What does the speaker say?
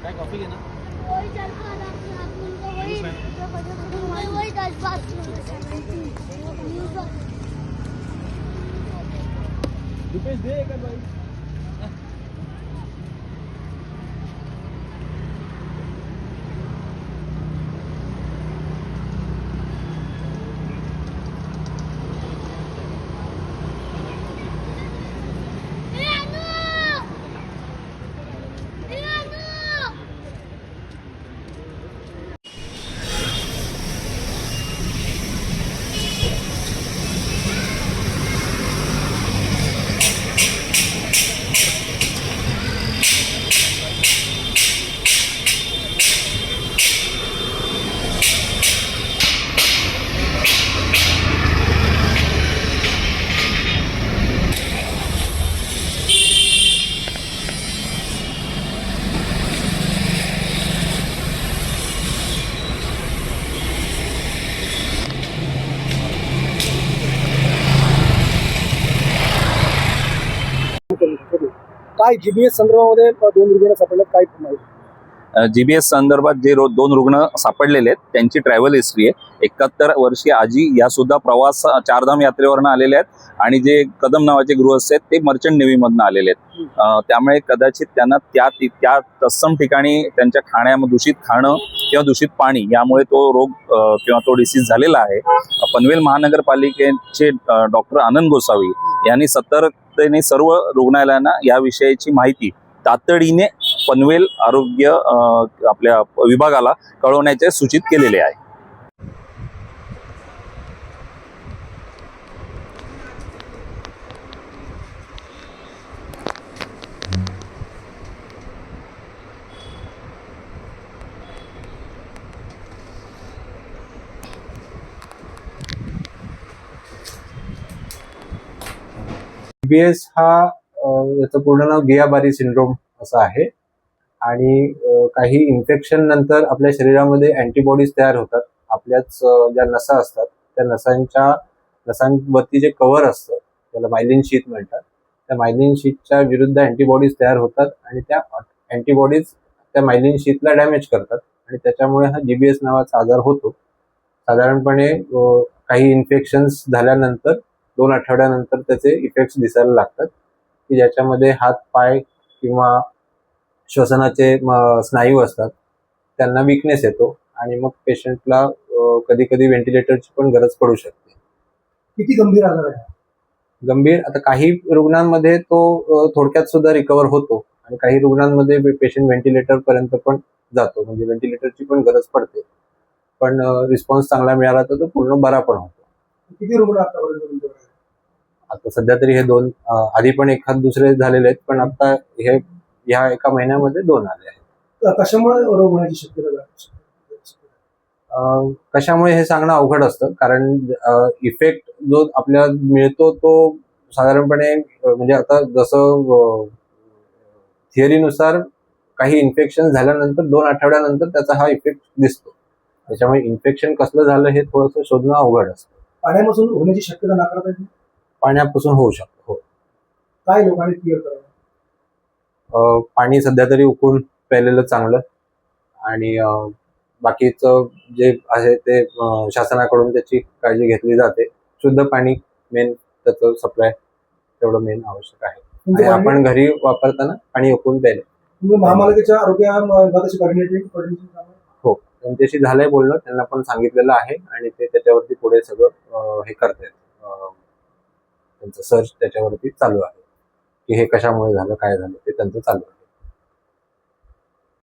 काय कॉफी घे ना. रुपेश दे का भाई. काय जीबीएस संदर्भामध्ये दोन रुग्ण सापडले, काय माहिती? जीबीएस संदर्भात जे दोन रुग्ण सापडलेले आहेत त्यांची ट्रॅव्हल हिस्ट्री आहे. 71 वर्षीय आजी या सुद्धा प्रवास चारधाम यात्रेवरनं आलेले आहेत आणि जे कदम नावाचे गृहस्थ आहेत ते मर्चंट नेव्हीमधनं आलेले आहेत. त्यामुळे कदाचित त्यांना त्या तत्सम ठिकाणी त्यांच्या खाण्यामध्ये दूषित खाणं किंवा दूषित पाणी यामुळे तो रोग किंवा तो डिसीज झालेला आहे. पनवेल महानगरपालिकेचे डॉक्टर आनंद गोसावी यांनी सतर्कतेने सर्व रुग्णालयांना याविषयीची माहिती तातडीने पनवेल आरोग्य आपल्या विभागाला कळवण्याचे सूचित केलेले आहे. जीबीएस हा याचं पूर्ण नाव गियाबारी सिंड्रोम असं आहे आणि काही इन्फेक्शन नंतर आपल्या शरीरामध्ये अँटीबॉडीज तयार होतात. आपल्याच ज्या नसा असतात त्या नसांवरती जे कव्हर असतं त्याला मायलिन शीथ म्हणतात. त्या मायलिन शीथच्या विरुद्ध अँटीबॉडीज तयार होतात आणि त्या अँटीबॉडीज त्या मायलिन शीथला डॅमेज करतात आणि त्याच्यामुळे हा जीबीएस नावाचा आजार होतो. साधारणपणे काही इन्फेक्शन्स झाल्यानंतर 2 आठवड्यानंतर त्याचे इफेक्ट्स दिसायला लागतात की ज्याच्यामध्ये हात पाय किंवा श्वसनाचे स्नायू असतात त्यांना विकनेस येतो आणि मग पेशंटला कधी कधी व्हेंटिलेटरची पण गरज पडू शकते. किती गंभीर आजार आहे? गंभीर आता काही रुग्णांमध्ये तो थोडक्यात सुद्धा रिकवर होतो आणि काही रुग्णांमध्ये पेशंट व्हेंटिलेटर पर्यंत पण जातो, म्हणजे व्हेंटिलेटरची पण गरज पडते. पण रिस्पॉन्स चांगला मिळाला तर तो पूर्ण बरा पण होतो. किती रुग्ण आतापर्यंत? आता सध्या तरी हे 2, आधी पण एखाद दुसरे झालेले आहेत पण आता हे ह्या एका महिन्यामध्ये 2 आले आहेत. कशामुळे रोग होण्याची शक्यता? कशामुळे हे सांगणं अवघड असतं कारण इफेक्ट जो आपल्याला मिळतो तो साधारणपणे म्हणजे आता जसं थिअरीनुसार काही इन्फेक्शन झाल्यानंतर 2 आठवड्यानंतर त्याचा हा इफेक्ट दिसतो. त्याच्यामुळे इन्फेक्शन कसलं झालं हे थोडंसं शोधणं अवघड असतं. पाण्यापासून होण्याची शक्यता नाकारता येते? पाण्यापासून होऊ शकतो. हो. काय लोकांनी क्लिअर करावं? पाणी सध्या तरी उकळून प्यायलेलं चांगलं आणि बाकीचं जे आहे ते शासनाकडून त्याची काळजी घेतली जाते. शुद्ध पाणी मेन त्याचं सप्लाय तेवढं मेन आवश्यक आहे आणि आपण घरी वापरताना पाणी उकळून प्यायले. तुम्ही महापालिकेच्या आरोग्य विभागाची कोऑर्डिनेटिंग हो, त्यांच्याशी झालंय बोलणं, त्यांना पण सांगितलेलं आहे आणि ते त्याच्यावरती पुढे सगळं हे करतायत. त्यांचं सर्च त्याच्यावरती चालू आहे की हे कशामुळे झालं, काय झालं ते त्यांचं चालू आहे.